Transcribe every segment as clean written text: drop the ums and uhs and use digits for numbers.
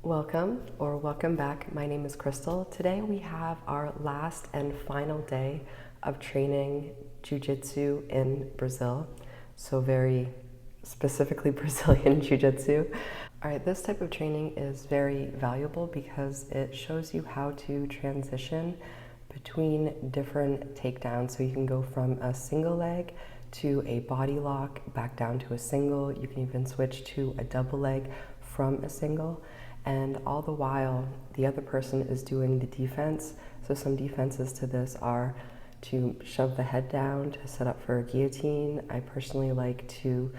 Welcome back. My name is Crystal. Today we have our last and final day of training Jiu-Jitsu in Brazil. So very specifically Brazilian Jiu-Jitsu. All right, this type of training is very valuable because it shows you how to transition between different takedowns. So you can go from a single leg to a body lock, back down to a single. You can even switch to a double leg from a single. And all the while, the other person is doing the defense. So some defenses to this are to shove the head down, to set up for a guillotine. I personally like to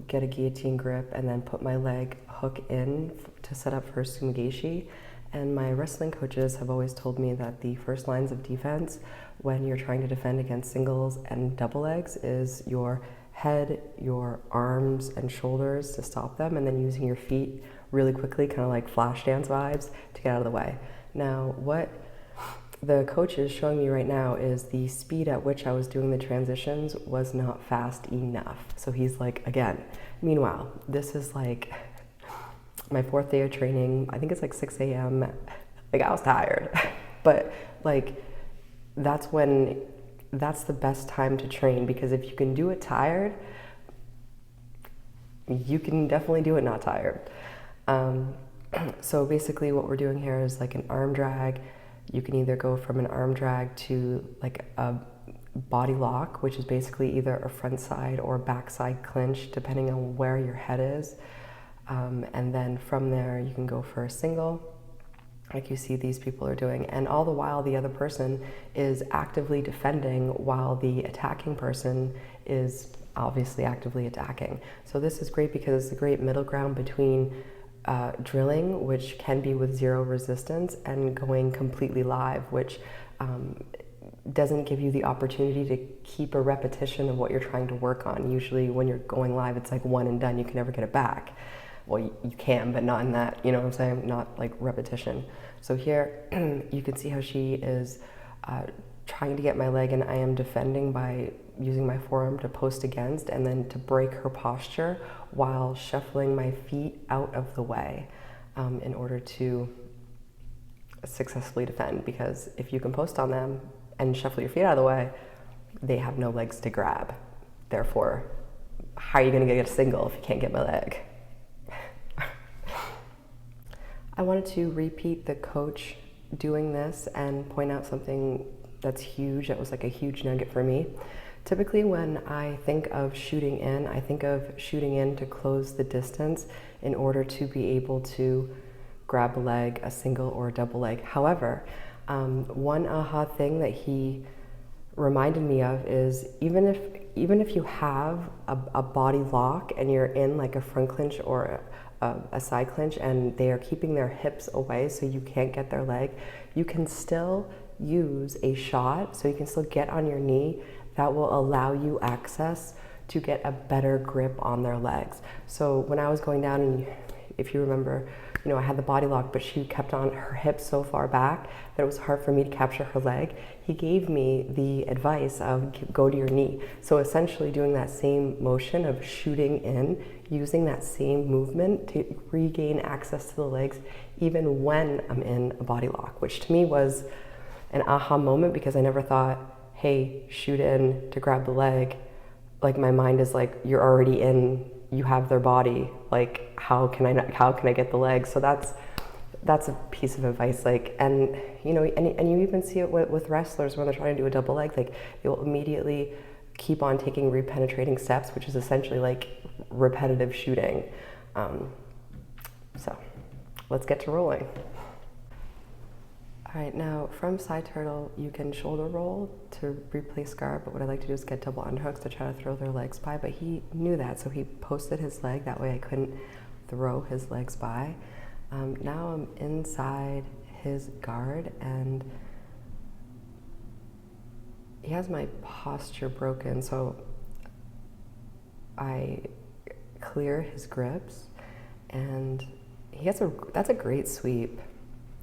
get a guillotine grip and then put my leg hook in to set up for a sumigashi. And my wrestling coaches have always told me that the first lines of defense when you're trying to defend against singles and double legs is your head, your arms and shoulders to stop them, and then using your feet really quickly, kind of like flash dance vibes, to get out of the way. Now, what the coach is showing me right now is the speed at which I was doing the transitions was not fast enough. So he's like, again, meanwhile, this is like my fourth day of training. I think it's like 6 a.m. Like, I was tired, but like, that's the best time to train, because if you can do it tired, you can definitely do it not tired. So basically what we're doing here is like an arm drag. You can either go from an arm drag to like a body lock, which is basically either a front side or back side clinch, depending on where your head is. And then from there, you can go for a single, like you see these people are doing. And all the while, the other person is actively defending while the attacking person is obviously actively attacking. So this is great because it's a great middle ground between drilling, which can be with zero resistance, and going completely live, which doesn't give you the opportunity to keep a repetition of what you're trying to work on. Usually when you're going live, it's like one and done. You can never get it back. Well, you can, but not in that, you know what I'm saying? Not like repetition. So here you can see how she is trying to get my leg, and I am defending by using my forearm to post against and then to break her posture while shuffling my feet out of the way in order to successfully defend. Because if you can post on them and shuffle your feet out of the way, they have no legs to grab. Therefore, how are you going to get a single if you can't get my leg? I wanted to repeat the coach doing this and point out something that's huge. That was like a huge nugget for me. Typically when I think of shooting in, I think of shooting in to close the distance in order to be able to grab a leg, a single or a double leg. However, one aha thing that he reminded me of is even if you have a body lock and you're in like a front clinch or a side clinch and they are keeping their hips away so you can't get their leg, you can still use a shot, so you can still get on your knee. That will allow you access to get a better grip on their legs. So when I was going down, and if you remember, you know, I had the body lock, but she kept on her hips so far back that it was hard for me to capture her leg. He gave me the advice of go to your knee. So essentially doing that same motion of shooting in, using that same movement to regain access to the legs, even when I'm in a body lock, which to me was an aha moment, because I never thought, hey, shoot in to grab the leg. Like, my mind is like, you're already in, you have their body. Like, how can I get the leg? So that's a piece of advice. Like, and you know, and you even see it with wrestlers when they're trying to do a double leg. Like, they'll immediately keep on taking repenetrating steps, which is essentially like repetitive shooting. So let's get to rolling. All right, now from side turtle, you can shoulder roll to replace guard, but what I like to do is get double underhooks to try to throw their legs by, but he knew that, so he posted his leg, that way I couldn't throw his legs by. Now I'm inside his guard, and he has my posture broken, so I clear his grips, and that's a great sweep.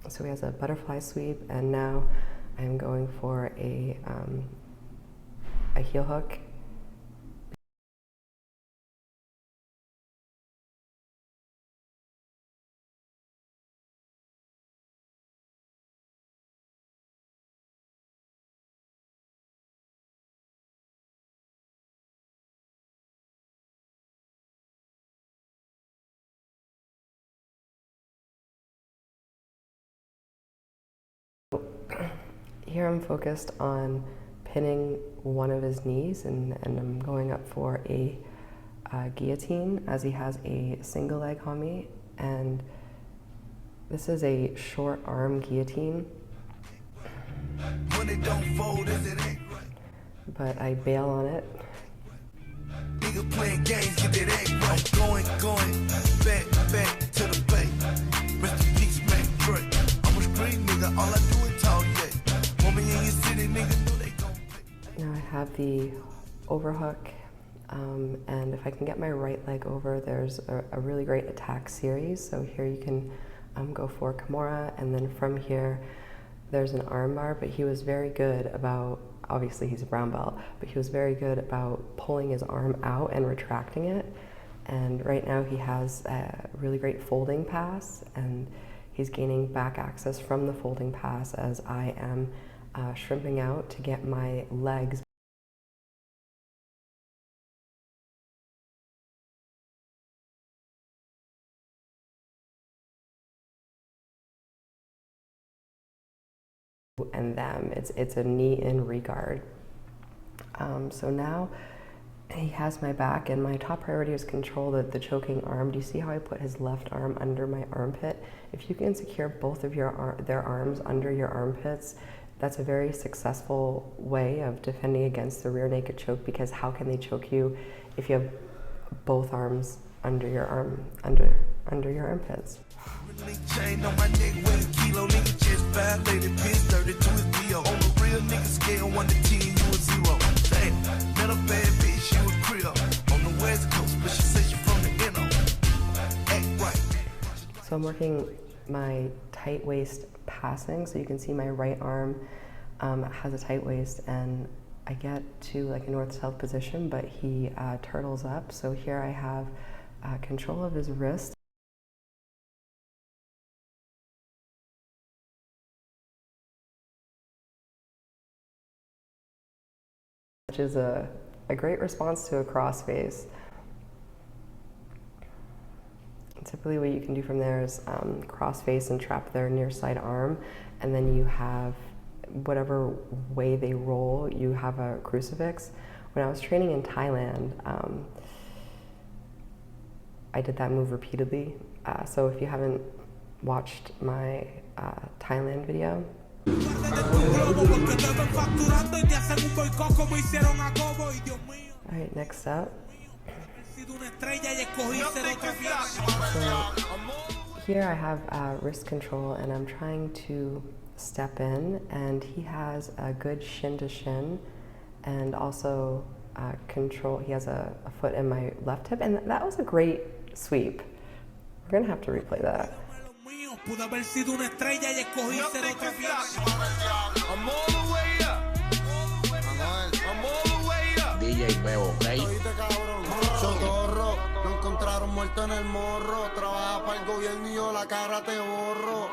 So he has a butterfly sweep, and now I'm going for a heel hook Here I'm focused on pinning one of his knees, and I'm going up for a guillotine as he has a single leg on me, and this is a short arm guillotine. But I bail on it. Nigga playing games, get that egg right. Going, back to the bay. Rest in peace, man, Dre. I'm a street nigga, all I do is talk, yeah. Want me in your city, nigga, know they gon' pay. Now I have the overhook, and if I can get my right leg over, there's a really great attack series. So here you can go for Kimura, and then from here, there's an arm bar, but he was very good about, obviously he's a brown belt, but he was very good about pulling his arm out and retracting it. And right now he has a really great folding pass, and he's gaining back access from the folding pass as I am shrimping out to get my legs and them. It's a knee in regard. So now he has my back, and my top priority is control the choking arm. Do you see how I put his left arm under my armpit? If you can secure both of their arms under your armpits, that's a very successful way of defending against the rear naked choke, because how can they choke you if you have both arms under your under your armpits? Chain on my neck, weighing a kilo, nigga just violated, bitch, 32 is Dio. On the real nigga scale, 1 to 10, you a 0. Damn, met a bad bitch, she was Creole. On the west coast, but she said she from the NO. Act right. So I'm working my tight waist passing, so you can see my right arm has a tight waist, and I get to like a north-south position, but he turtles up. So here I have control of his wrist. Which is a great response to a cross face. Typically what you can do from there is cross face and trap their near side arm, and then you have whatever way they roll, you have a crucifix. When I was training in Thailand, I did that move repeatedly. So if you haven't watched my Thailand video, alright, next up. So here I have wrist control, and I'm trying to step in, and he has a good shin to shin, and also control. He has a foot in my left hip, and that was a great sweep. We're gonna have to replay that. Pudo haber sido una estrella y escogí ser otro I'm all the way up. I'm all the way up. DJ Bebo, ¿ok? Socorro, lo encontraron muerto en el morro. Trabaja para el gobierno y yo la cara te borro.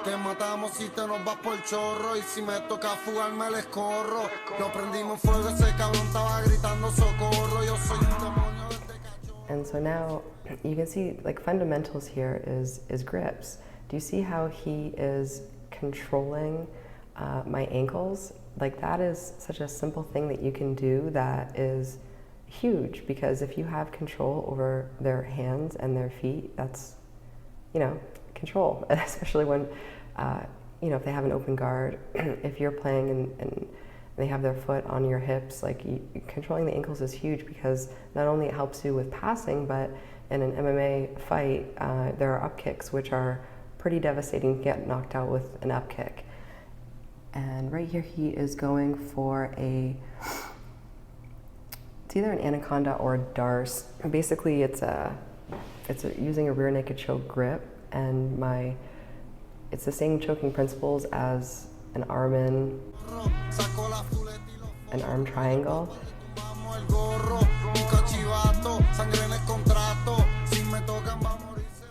Te matamos si te nos vas por chorro. Y si me toca fugarme les corro. Lo prendimos fuego, ese cabrón estaba gritando socorro. Yo soy un demonio desde cachorro. And so now you can see like fundamentals here is grips. Do you see how he is controlling my ankles? Like that is such a simple thing that you can do that is huge, because if you have control over their hands and their feet, that's, you know, control, especially when, you know, if they have an open guard, if you're playing and they have their foot on your hips, like controlling the ankles is huge, because not only it helps you with passing, but in an MMA fight, there are up kicks, which are pretty devastating to get knocked out with an up kick. And right here he is going for it's either an anaconda or a darce. Basically it's using a rear naked choke grip, and it's the same choking principles as an arm in, an arm triangle.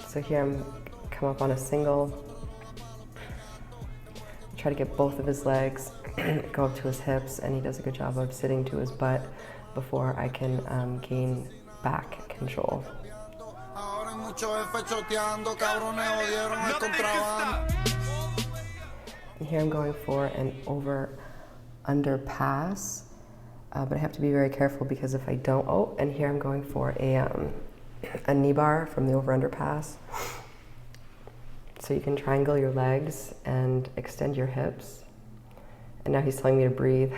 So here I'm come up on a single, try to get both of his legs, go up to his hips, and he does a good job of sitting to his butt before I can gain back control. Here I'm going for an over-under pass, but I have to be very careful because if I don't, oh, and here I'm going for a knee bar from the over-under pass. So you can triangle your legs and extend your hips. And now he's telling me to breathe.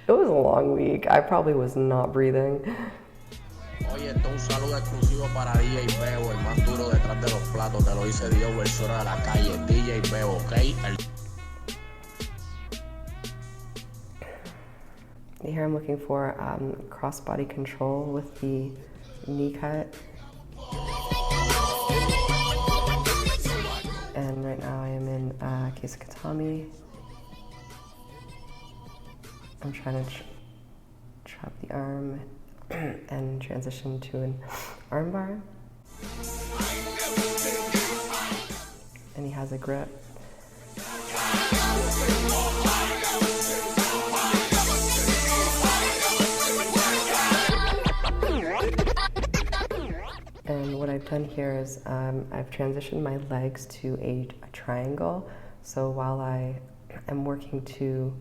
It was a long week. I probably was not breathing. Oye, esto es un saludo exclusivo para DJ Bebo, el más duro detrás de los platos. Te lo dice Dios, versora de la calle. DJ Bebo, ¿ok? Here I'm looking for cross-body control with the knee cut. And right now I am in Kisakatami. I'm trying to trap the arm and transition to an arm bar. And he has a grip. And what I've done here is I've transitioned my legs to a triangle. So while I am working to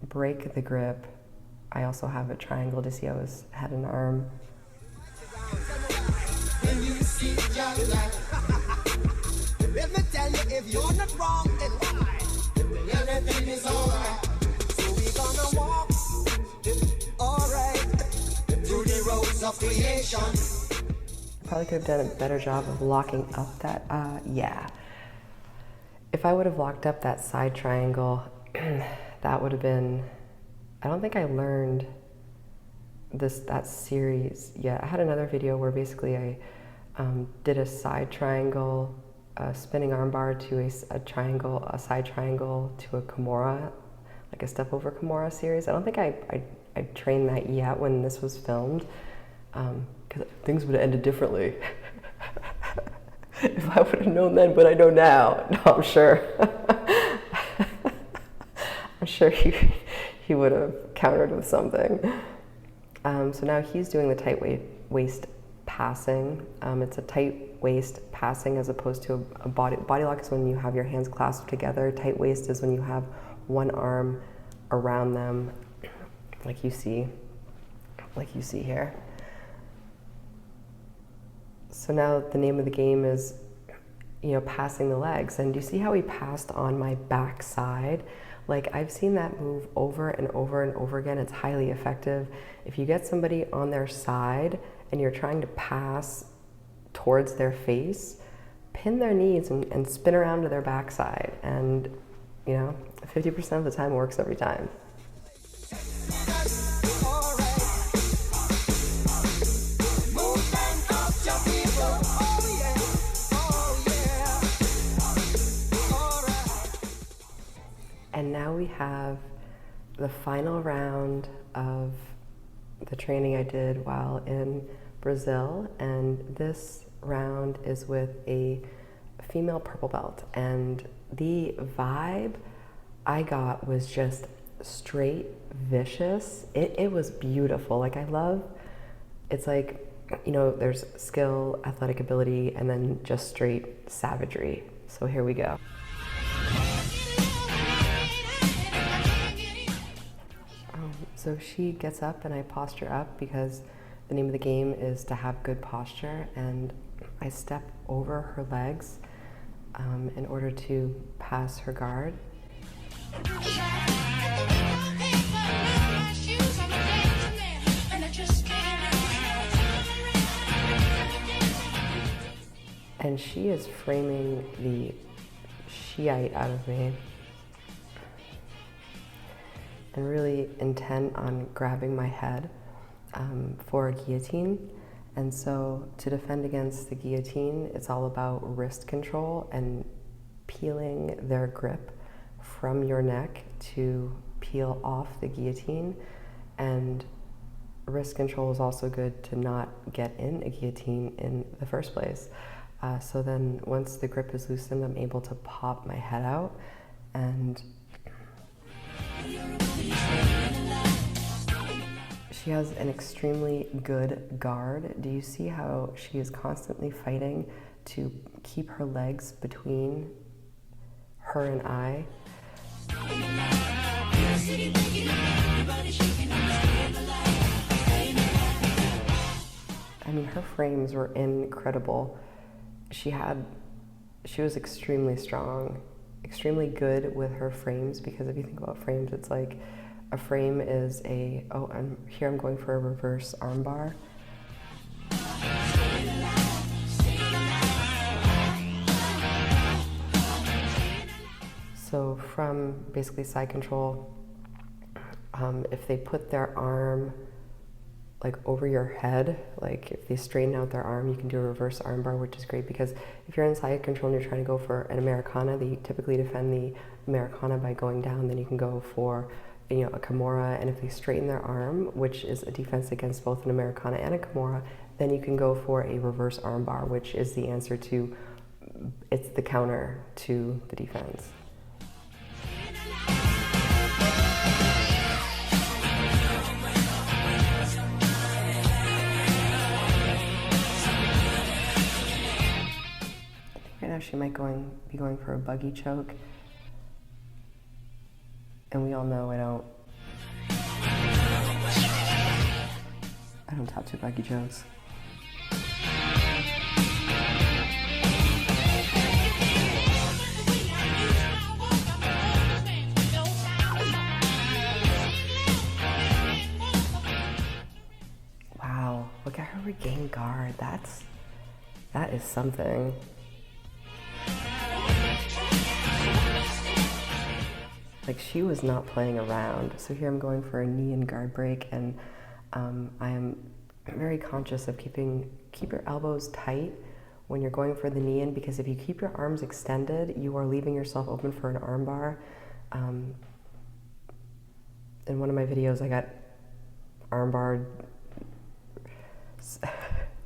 break the grip, I also have a triangle to see how his head and arm. Let me tell you, if you're not wrong, then everything is alright. So we're gonna walk, alright, through the roads of creation. Probably could have done a better job of locking up that, yeah. If I would have locked up that side triangle, that would have been, I don't think I learned that series yet. I had another video where basically I did a side triangle, a spinning armbar to a triangle, a side triangle to a Kimura, like a step over Kimura series. I don't think I trained that yet when this was filmed, because things would have ended differently. If I would have known then what I know now, no, I'm sure. I'm sure he would have countered with something. So now he's doing the tight waist passing. It's a tight waist passing as opposed to a body lock is when you have your hands clasped together. Tight waist is when you have one arm around them, like you see here. So now the name of the game is, passing the legs. And do you see how he passed on my back side? Like, I've seen that move over and over and over again. It's highly effective. If you get somebody on their side and you're trying to pass towards their face, pin their knees and spin around to their backside. And, 50% of the time works every time. And now we have the final round of the training I did while in Brazil, and this round is with a female purple belt, and the vibe I got was just straight vicious. It was beautiful. Like, I love, it's like, there's skill, athletic ability, and then just straight savagery. So here we go. So she gets up and I posture up because the name of the game is to have good posture, and I step over her legs in order to pass her guard. And she is framing the Shiite out of me, and really intent on grabbing my head for a guillotine. And so to defend against the guillotine, it's all about wrist control and peeling their grip from your neck to peel off the guillotine. And wrist control is also good to not get in a guillotine in the first place. So then once the grip is loosened, I'm able to pop my head out, and she She has an extremely good guard. Do you see how she is constantly fighting to keep her legs between her and I? I mean, her frames were incredible. She was extremely strong, extremely good with her frames, because if you think about frames, it's like a frame is I'm going for a reverse armbar. So from basically side control, if they put their arm like over your head, like if they straighten out their arm, you can do a reverse armbar, which is great because if you're in side control and you're trying to go for an Americana, they typically defend the Americana by going down, then you can go for a Kimura, and if they straighten their arm, which is a defense against both an Americana and a Kimura, then you can go for a reverse armbar, which is the answer to, it's the counter to the defense. Right now she might be going for a buggy choke. And we all know I don't tattoo buggy chokes. Wow, look at her regain guard. That is something. Like, she was not playing around. So here I'm going for a knee and guard break, and I am very conscious of keep your elbows tight when you're going for the knee in, because if you keep your arms extended, you are leaving yourself open for an arm bar. In one of my videos, I got arm barred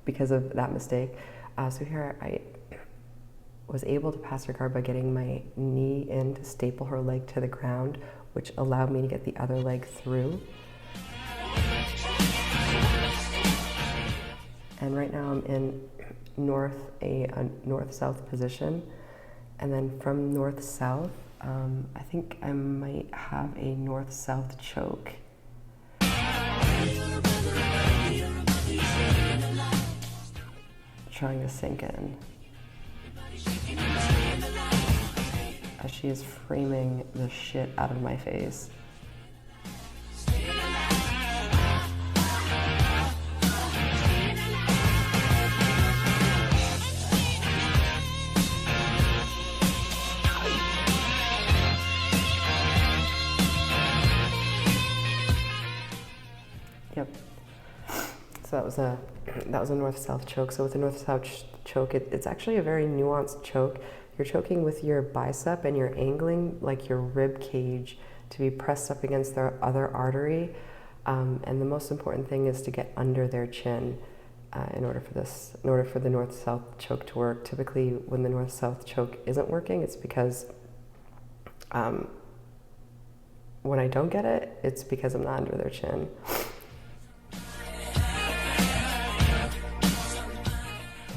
because of that mistake. So here I was able to pass her guard by getting my knee in to staple her leg to the ground, which allowed me to get the other leg through. And right now I'm in a north-south position. And then from north-south, I think I might have a north-south choke. Trying to sink in. As she is framing the shit out of my face. Yep. So that was a north-south choke. So with a north-south choke, it's actually a very nuanced choke. You're choking with your bicep and you're angling like your rib cage to be pressed up against their other artery. And the most important thing is to get under their chin in order for the north-south choke to work. Typically, when the north-south choke isn't working, it's because when I don't get it, it's because I'm not under their chin.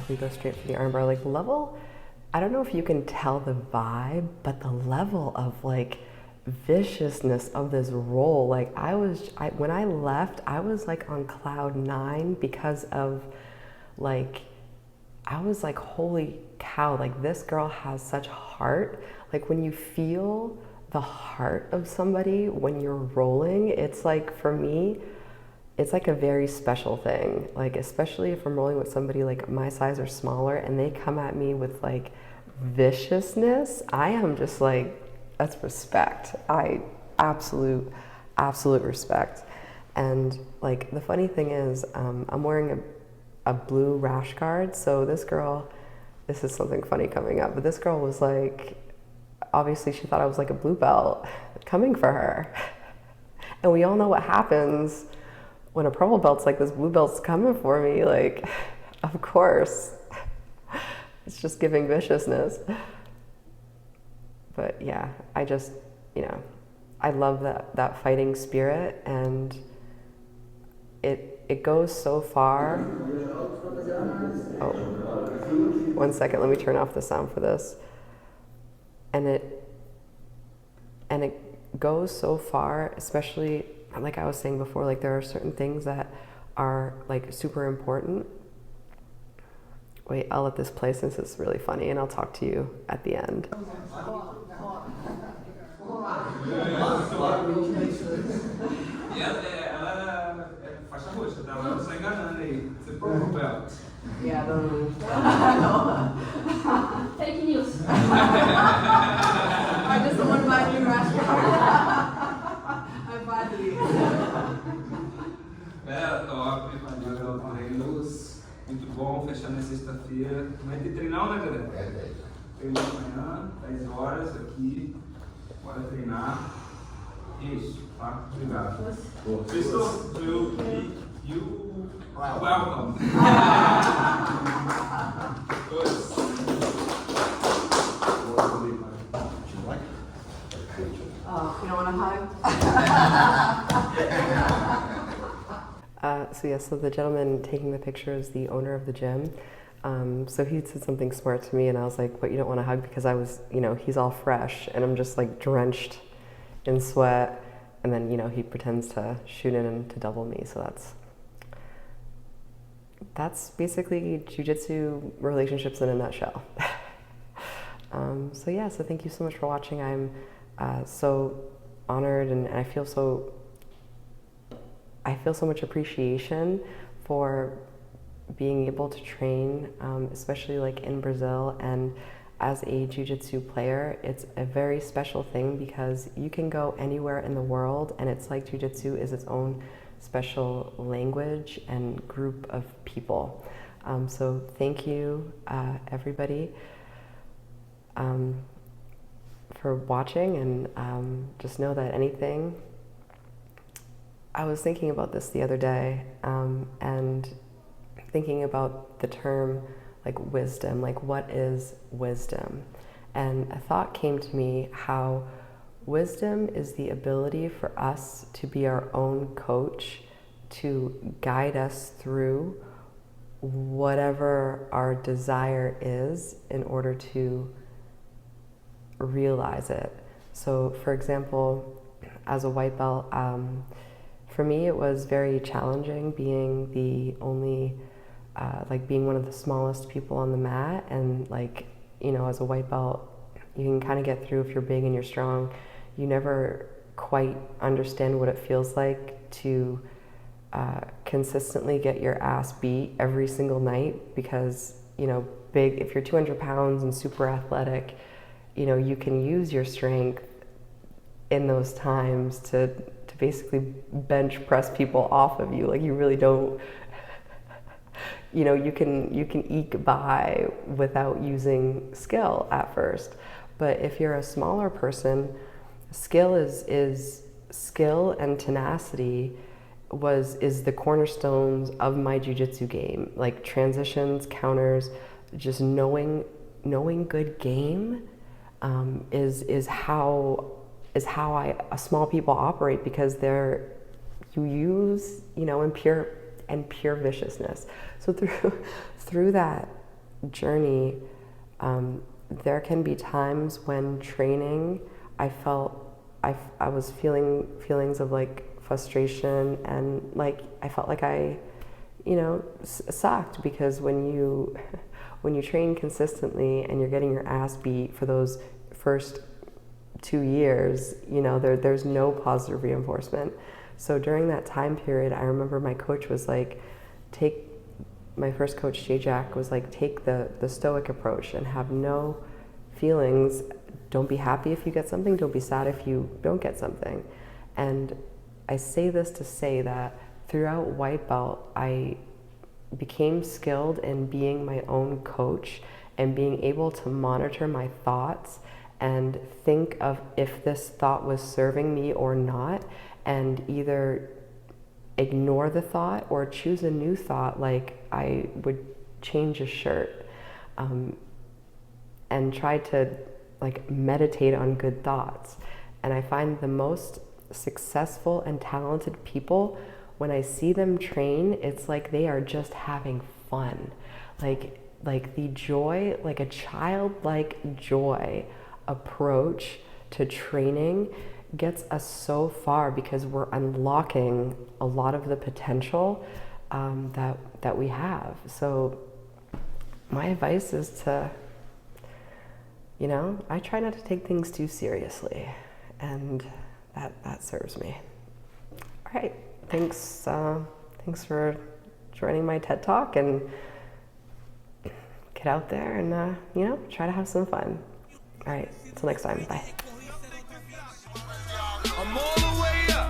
We go straight for the armbar. Like, level, I don't know if you can tell the vibe, but the level of like viciousness of this roll, like when I left, I was like on cloud 9 because of like, I was like, holy cow, like this girl has such heart. Like when you feel the heart of somebody when you're rolling, it's like, for me, it's like a very special thing. Like, especially if I'm rolling with somebody like my size or smaller and they come at me with like viciousness, I am just like, that's respect. Absolute respect. And like, the funny thing is, I'm wearing a blue rash guard. So this is something funny coming up, but this girl was like, obviously she thought I was like a blue belt coming for her. And we all know what happens when a purple belt's like, this blue belt's coming for me. Like, of course, it's just giving viciousness. But yeah, I just, I love that fighting spirit. And it goes so far. Oh, 1 second, let me turn off the sound for this. And it goes so far, especially like I was saying before, like there are certain things that are like super important. Wait, I'll let this play since it's really funny, and I'll talk to you at the end. Faixa roxa, tava só enganando aí. Você preocupa ela. Yeah, no. Fake news. I just don't want to buy new restaurant. I'm badly. Top, valeu pela treinos. Muito bom, fechando na sexta-feira. Vai ter treinão, né, galera? Treino amanhã, 10 horas aqui. Bora treinar. Isso, tá? Obrigado. Crystal, you welcome. You don't want to hug? So the gentleman taking the picture is the owner of the gym. So he said something smart to me, and I was like, "What, you don't want to hug?" Because I was, he's all fresh, and I'm just like drenched in sweat. And then, he pretends to shoot in and to double me. So that's basically Jiu-Jitsu relationships in a nutshell. So thank you so much for watching. I'm so honored, and I feel so much appreciation for being able to train, especially like in Brazil. And as a Jiu-Jitsu player, it's a very special thing because you can go anywhere in the world, and it's like Jiu-Jitsu is its own special language and group of people. So thank you, everybody, for watching, and just know that anything. I was thinking about this the other day, and thinking about the term like wisdom, like what is wisdom? And a thought came to me how wisdom is the ability for us to be our own coach, to guide us through whatever our desire is in order to realize it. So for example, as a white belt, for me it was very challenging being the only being one of the smallest people on the mat, and as a white belt, you can kind of get through if you're big and you're strong. You never quite understand what it feels like to consistently get your ass beat every single night because, big, if you're 200 pounds and super athletic, you can use your strength in those times to basically bench press people off of you. Like you really don't. You can eke by without using skill at first. But if you're a smaller person, skill is skill, and tenacity is the cornerstones of my jiu-jitsu game. Like transitions, counters, just knowing good game is how small people operate, because you use in pure viciousness. So through that journey, there can be times when training, I was feeling feelings of frustration, and I felt like I sucked, because when you train consistently and you're getting your ass beat for those first 2 years, there's no positive reinforcement. So during that time period, I remember my coach was my first coach, Jay Jack, was take the stoic approach and have no feelings. Don't be happy if you get something. Don't be sad if you don't get something. And I say this to say that throughout white belt, I became skilled in being my own coach and being able to monitor my thoughts and think of if this thought was serving me or not, and either ignore the thought or choose a new thought, like I would change a shirt, and try to meditate on good thoughts. And I find the most successful and talented people when I see them train, it's like they are just having fun. Like the joy, like a childlike joy approach to training gets us so far because we're unlocking a lot of the potential that we have. So my advice is to, you know, I try not to take things too seriously, and that serves me. All right, thanks for joining my TED Talk, and get out there and you know, try to have some fun. All right, until next time, bye. I'm all the way up.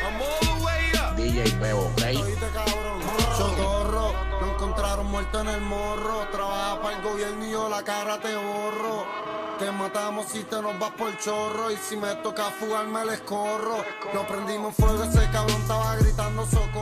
I'm all the way up. DJ Bebo, ¿ok? Oíste, cabrón. Socorro, lo encontraron muerto en el morro. Trabaja para el gobierno y yo la cara te borro. Te matamos si te nos vas por chorro. Y si me toca fugar me les corro. Lo prendimos fuego, ese cabrón estaba gritando socorro.